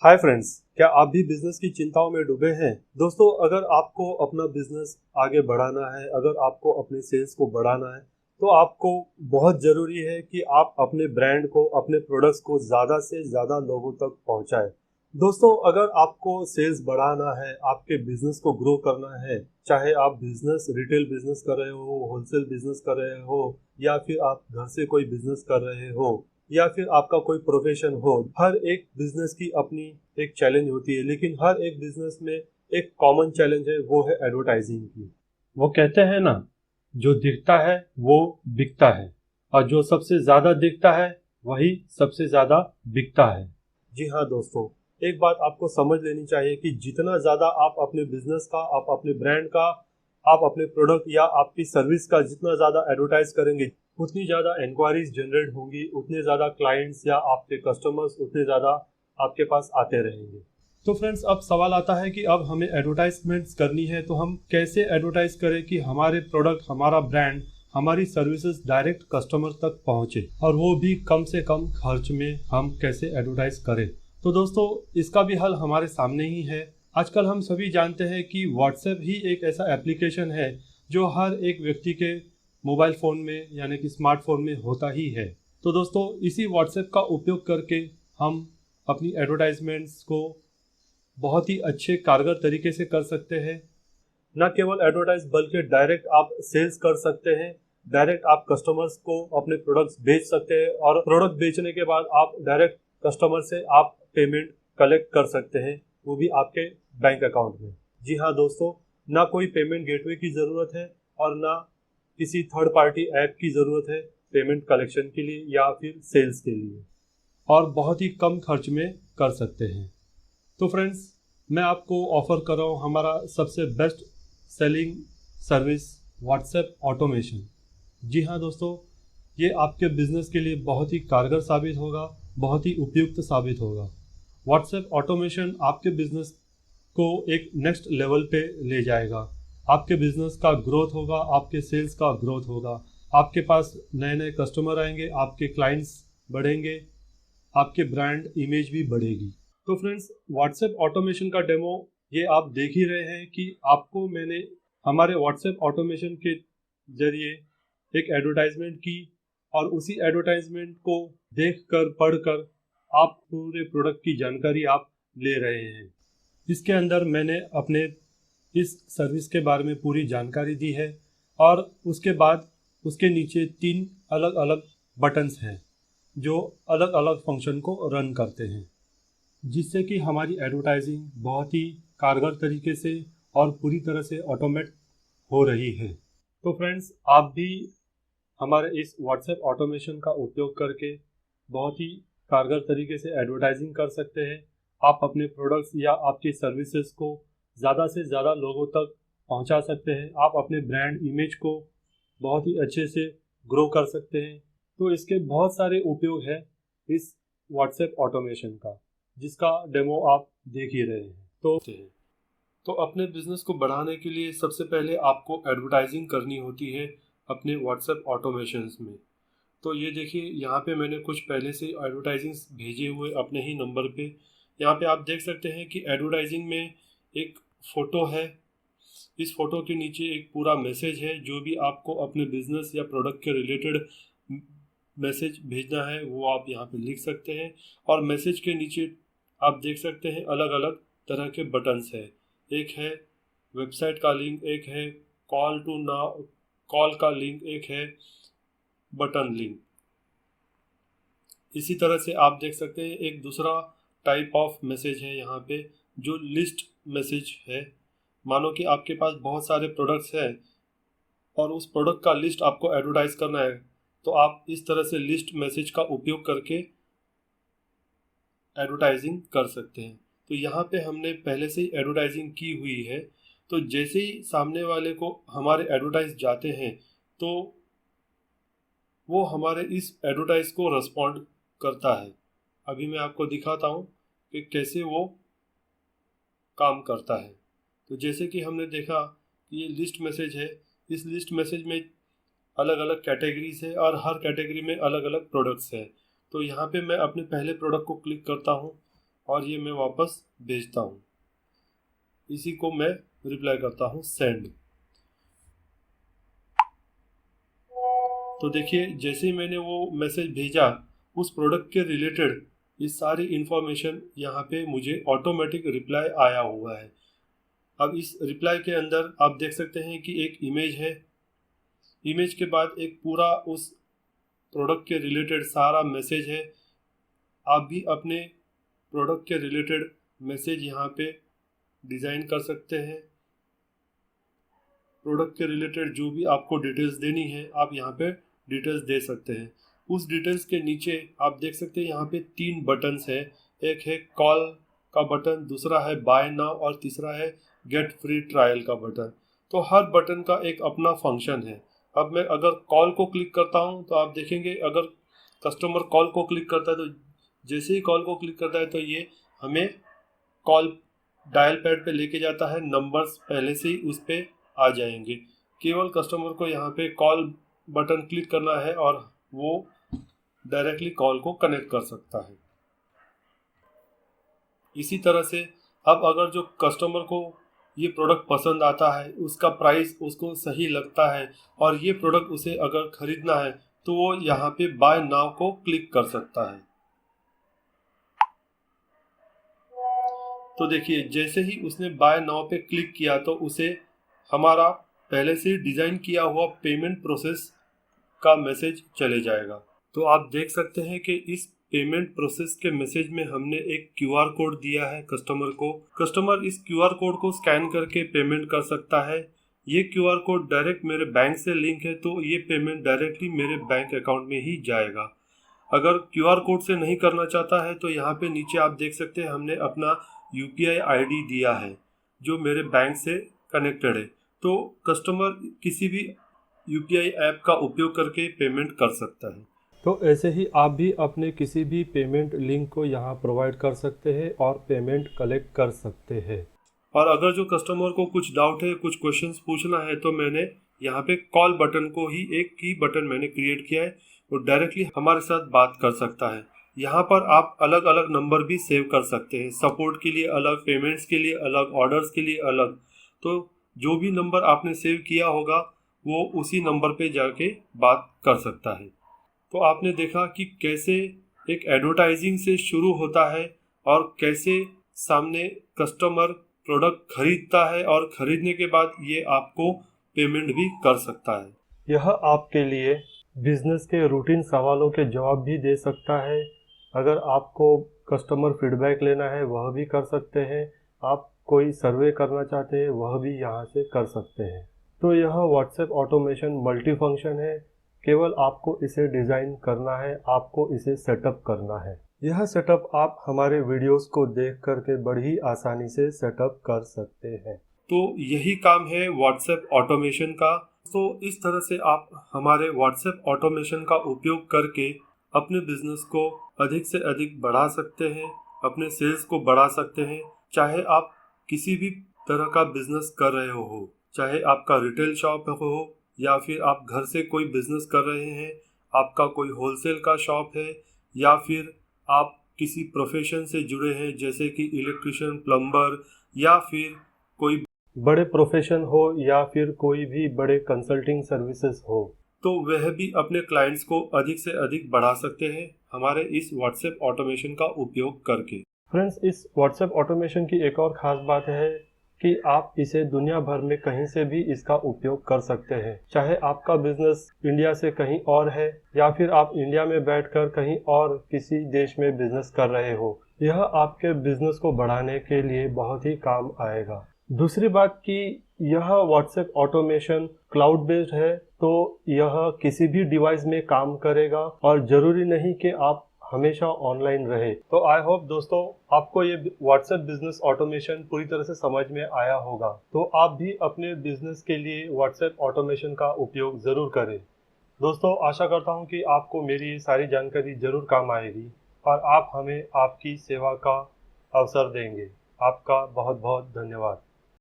Hi friends, क्या आप भी बिजनेस की चिंताओं में डूबे हैं? दोस्तों, अगर आपको अपना बिजनेस आगे बढ़ाना है, अगर आपको अपने सेल्स को बढ़ाना है, तो आपको बहुत ज़रूरी है कि आप अपने ब्रांड को, अपने प्रोडक्ट्स को ज़्यादा से ज़्यादा लोगों तक पहुंचाएं। दोस्तों, अगर आपको सेल्स बढ़ाना है, आपके बिजनेस को ग्रो करना है, चाहे आप बिजनेस रिटेल बिजनेस कर रहे हो, होलसेल बिजनेस कर रहे हो, या फिर आप घर से कोई बिजनेस कर रहे हो, या फिर आपका कोई प्रोफेशन हो, हर एक बिजनेस की अपनी एक चैलेंज होती है, लेकिन हर एक बिजनेस में एक कॉमन चैलेंज है, वो है एडवर्टाइजिंग की। वो कहते हैं ना, जो दिखता है वो बिकता है, और जो सबसे ज्यादा दिखता है वही सबसे ज्यादा बिकता है। जी हाँ दोस्तों, एक बात आपको समझ लेनी चाहिए कि जितना ज्यादा आप अपने बिजनेस का, आप अपने ब्रांड का, आप अपने प्रोडक्ट या आपकी सर्विस का जितना ज्यादा एडवर्टाइज करेंगे, उतनी ज़्यादा इंक्वायरीज जनरेट होंगी, उतने ज़्यादा क्लाइंट्स या आपके कस्टमर्स उतने ज़्यादा आपके पास आते रहेंगे। तो फ्रेंड्स, अब सवाल आता है कि अब हमें एडवर्टाइजमेंट्स करनी है, तो हम कैसे एडवर्टाइज करें कि हमारे प्रोडक्ट, हमारा ब्रांड, हमारी सर्विसेज डायरेक्ट कस्टमर तक पहुंचे, और वो भी कम से कम खर्च में हम कैसे एडवर्टाइज करें। तो दोस्तों, इसका भी हल हमारे सामने ही है। आजकल हम सभी जानते हैं कि व्हाट्सएप ही एक ऐसा एप्लीकेशन है जो हर एक व्यक्ति के मोबाइल फ़ोन में यानी कि स्मार्टफोन में होता ही है। तो दोस्तों, इसी व्हाट्सएप का उपयोग करके हम अपनी एडवर्टाइजमेंट्स को बहुत ही अच्छे कारगर तरीके से कर सकते हैं। ना केवल एडवर्टाइज, बल्कि डायरेक्ट आप सेल्स कर सकते हैं, डायरेक्ट आप कस्टमर्स को अपने प्रोडक्ट्स बेच सकते हैं, और प्रोडक्ट बेचने के बाद आप डायरेक्ट कस्टमर से आप पेमेंट कलेक्ट कर सकते हैं, वो भी आपके बैंक अकाउंट में। जी हाँ दोस्तों, ना कोई पेमेंट गेटवे की ज़रूरत है, और ना किसी थर्ड पार्टी ऐप की ज़रूरत है पेमेंट कलेक्शन के लिए या फिर सेल्स के लिए, और बहुत ही कम खर्च में कर सकते हैं। तो फ्रेंड्स, मैं आपको ऑफर कर रहा हूँ हमारा सबसे best selling service, WhatsApp automation. जी हाँ दोस्तों, ये आपके बिजनेस के लिए बहुत ही कारगर साबित होगा, बहुत ही उपयुक्त साबित होगा। व्हाट्सएप ऑटोमेशन आपके बिजनेस को एक नेक्स्ट लेवल पे ले जाएगा। आपके बिजनेस का ग्रोथ होगा, आपके सेल्स का ग्रोथ होगा, आपके पास नए नए कस्टमर आएंगे, आपके क्लाइंट्स बढ़ेंगे, आपके ब्रांड इमेज भी बढ़ेगी। तो फ्रेंड्स, व्हाट्सएप ऑटोमेशन का डेमो ये आप देख ही रहे हैं कि आपको मैंने हमारे व्हाट्सएप ऑटोमेशन के जरिए एक एडवर्टाइजमेंट की, और उसी एडवर्टाइजमेंट को देखकर, पढ़कर आप पूरे प्रोडक्ट की जानकारी आप ले रहे हैं। इसके अंदर मैंने अपने इस सर्विस के बारे में पूरी जानकारी दी है, और उसके बाद उसके नीचे 3 अलग अलग बटन्स हैं जो अलग अलग फंक्शन को रन करते हैं, जिससे कि हमारी एडवर्टाइजिंग बहुत ही कारगर तरीके से और पूरी तरह से ऑटोमेट हो रही है। तो फ्रेंड्स, आप भी हमारे इस व्हाट्सएप ऑटोमेशन का उपयोग करके बहुत ही कारगर तरीके से एडवर्टाइजिंग कर सकते हैं। आप अपने प्रोडक्ट्स या आपकी सर्विसेज को ज़्यादा से ज़्यादा लोगों तक पहुंचा सकते हैं। आप अपने ब्रांड इमेज को बहुत ही अच्छे से ग्रो कर सकते हैं। तो इसके बहुत सारे उपयोग हैं इस व्हाट्सएप ऑटोमेशन का, जिसका डेमो आप देख ही रहे हैं। तो अपने बिजनेस को बढ़ाने के लिए सबसे पहले आपको एडवर्टाइजिंग करनी होती है अपने व्हाट्सएप ऑटोमेशंस में। तो ये देखिए, यहाँ पे मैंने कुछ पहले से एडवर्टाइजिंग्स भेजे हुए अपने ही नंबर पे। यहाँ पे आप देख सकते हैं कि एडवर्टाइजिंग में एक फ़ोटो है। इस फोटो के नीचे एक पूरा मैसेज है, जो भी आपको अपने बिजनेस या प्रोडक्ट के रिलेटेड मैसेज भेजना है वो आप यहाँ पे लिख सकते हैं। और मैसेज के नीचे आप देख सकते हैं अलग अलग तरह के बटन्स है। एक है वेबसाइट का लिंक, एक है कॉल टू नाउ, कॉल का लिंक, एक है बटन लिंक। इसी तरह से आप देख सकते हैं एक दूसरा टाइप ऑफ मैसेज है यहाँ पे, जो लिस्ट मैसेज है। मानो कि आपके पास बहुत सारे प्रोडक्ट्स हैं और उस प्रोडक्ट का लिस्ट आपको एडवर्टाइज करना है, तो आप इस तरह से लिस्ट मैसेज का उपयोग करके एडवर्टाइजिंग कर सकते हैं। तो यहाँ पे हमने पहले से ही एडवर्टाइजिंग की हुई है, तो जैसे ही सामने वाले को हमारे एडवर्टाइज जाते हैं, तो वो हमारे इस एडवर्टाइज को रिस्पॉन्ड करता है। अभी मैं आपको दिखाता हूँ कि कैसे वो काम करता है। तो जैसे कि हमने देखा कि ये लिस्ट मैसेज है, इस लिस्ट मैसेज में अलग अलग कैटेगरीज है और हर कैटेगरी में अलग अलग प्रोडक्ट्स है। तो यहाँ पे मैं अपने पहले प्रोडक्ट को क्लिक करता हूँ और ये मैं वापस भेजता हूँ। इसी को मैं रिप्लाई करता हूँ सेंड। तो देखिए जैसे ही मैंने वो मैसेज भेजा, उस प्रोडक्ट के रिलेटेड ये सारी इन्फॉर्मेशन यहाँ पे मुझे ऑटोमेटिक रिप्लाई आया हुआ है। अब इस रिप्लाई के अंदर आप देख सकते हैं कि एक इमेज है। इमेज के बाद एक पूरा उस प्रोडक्ट के रिलेटेड सारा मैसेज है। आप भी अपने प्रोडक्ट के रिलेटेड मैसेज यहाँ पे डिज़ाइन कर सकते हैं। प्रोडक्ट के रिलेटेड जो भी आपको डिटेल्स देनी है आप यहाँ पे डिटेल्स दे सकते हैं। उस डिटेल्स के नीचे आप देख सकते हैं यहाँ पे 3 बटन्स है। एक है कॉल का बटन, दूसरा है बाय नाउ और तीसरा है गेट फ्री ट्रायल का बटन। तो हर बटन का एक अपना फंक्शन है। अब मैं अगर कॉल को क्लिक करता हूँ तो आप देखेंगे अगर कस्टमर कॉल को क्लिक करता है तो जैसे ही कॉल को क्लिक करता है तो ये हमें कॉल डायल पैड पे लेके जाता है। नंबर्स पहले से ही उस पर आ जाएंगे। केवल कस्टमर को यहाँ पे कॉल बटन क्लिक करना है और वो डायरेक्टली कॉल को कनेक्ट कर सकता है। इसी तरह से अब अगर जो कस्टमर को ये प्रोडक्ट पसंद आता है, उसका प्राइस उसको सही लगता है और ये प्रोडक्ट उसे अगर खरीदना है तो वो यहाँ पे बाय नाउ को क्लिक कर सकता है। तो देखिए जैसे ही उसने बाय नाउ पे क्लिक किया तो उसे हमारा पहले से डिज़ाइन किया हुआ पेमेंट प्रोसेस का मैसेज चले जाएगा। तो आप देख सकते हैं कि इस पेमेंट प्रोसेस के मैसेज में हमने एक क्यूआर कोड दिया है कस्टमर को। कस्टमर इस क्यूआर कोड को स्कैन करके पेमेंट कर सकता है। ये क्यूआर कोड डायरेक्ट मेरे बैंक से लिंक है तो ये पेमेंट डायरेक्टली मेरे बैंक अकाउंट में ही जाएगा। अगर क्यूआर कोड से नहीं करना चाहता है तो यहाँ पे नीचे आप देख सकते हैं हमने अपना यूपीआई आईडी दिया है जो मेरे बैंक से कनेक्टेड है। तो कस्टमर किसी भी यूपीआई ऐप का उपयोग करके पेमेंट कर सकता है। तो ऐसे ही आप भी अपने किसी भी पेमेंट लिंक को यहाँ प्रोवाइड कर सकते हैं और पेमेंट कलेक्ट कर सकते हैं। और अगर जो कस्टमर को कुछ डाउट है, कुछ क्वेश्चंस पूछना है तो मैंने यहाँ पे कॉल बटन को ही एक की बटन मैंने क्रिएट किया है। वो डायरेक्टली हमारे साथ बात कर सकता है। यहाँ पर आप अलग अलग नंबर भी सेव कर सकते हैं, सपोर्ट के लिए अलग, पेमेंट्स के लिए अलग, ऑर्डर्स के लिए अलग। तो जो भी नंबर आपने सेव किया होगा वो उसी नंबर पे जाके बात कर सकता है। तो आपने देखा कि कैसे एक एडवर्टाइजिंग से शुरू होता है और कैसे सामने कस्टमर प्रोडक्ट खरीदता है और खरीदने के बाद ये आपको पेमेंट भी कर सकता है। यह आपके लिए बिजनेस के रूटीन सवालों के जवाब भी दे सकता है। अगर आपको कस्टमर फीडबैक लेना है वह भी कर सकते हैं। आप कोई सर्वे करना चाहते हैं वह भी यहाँ से कर सकते हैं। तो यह व्हाट्सएप ऑटोमेशन मल्टी फंक्शन है। केवल आपको इसे डिज़ाइन करना है, आपको इसे सेटअप करना है। यह सेटअप आप हमारे वीडियोस को देख करके बड़ी आसानी से सेटअप कर सकते हैं। तो यही काम है व्हाट्सएप ऑटोमेशन का। तो इस तरह से आप हमारे व्हाट्सएप ऑटोमेशन का उपयोग करके अपने बिजनेस को अधिक से अधिक बढ़ा सकते हैं, अपने सेल्स को बढ़ा सकते हैं। चाहे आप किसी भी तरह का बिजनेस कर रहे हो, चाहे आपका रिटेल शॉप हो या फिर आप घर से कोई बिजनेस कर रहे हैं, आपका कोई होलसेल का शॉप है या फिर आप किसी प्रोफेशन से जुड़े हैं जैसे कि इलेक्ट्रिशियन, प्लम्बर या फिर कोई बड़े प्रोफेशन हो या फिर कोई भी बड़े कंसल्टिंग सर्विसेज हो, तो वह भी अपने क्लाइंट्स को अधिक से अधिक बढ़ा सकते हैं हमारे इस व्हाट्सएप ऑटोमेशन का उपयोग करके। फ्रेंड्स, इस व्हाट्सएप ऑटोमेशन की एक और ख़ास बात है कि आप इसे दुनिया भर में कहीं से भी इसका उपयोग कर सकते हैं। चाहे आपका बिजनेस इंडिया से कहीं और है या फिर आप इंडिया में बैठकर कहीं और किसी देश में बिजनेस कर रहे हो, यह आपके बिजनेस को बढ़ाने के लिए बहुत ही काम आएगा। दूसरी बात कि यह व्हाट्सएप ऑटोमेशन क्लाउड बेस्ड है, तो यह किसी भी डिवाइस में काम करेगा और ज़रूरी नहीं कि आप हमेशा ऑनलाइन रहे। तो आई होप दोस्तों आपको ये व्हाट्सएप बिजनेस ऑटोमेशन पूरी तरह से समझ में आया होगा। तो आप भी अपने बिजनेस के लिए व्हाट्सएप ऑटोमेशन का उपयोग ज़रूर करें। दोस्तों, आशा करता हूँ कि आपको मेरी सारी जानकारी ज़रूर काम आएगी और आप हमें आपकी सेवा का अवसर देंगे। आपका बहुत बहुत धन्यवाद।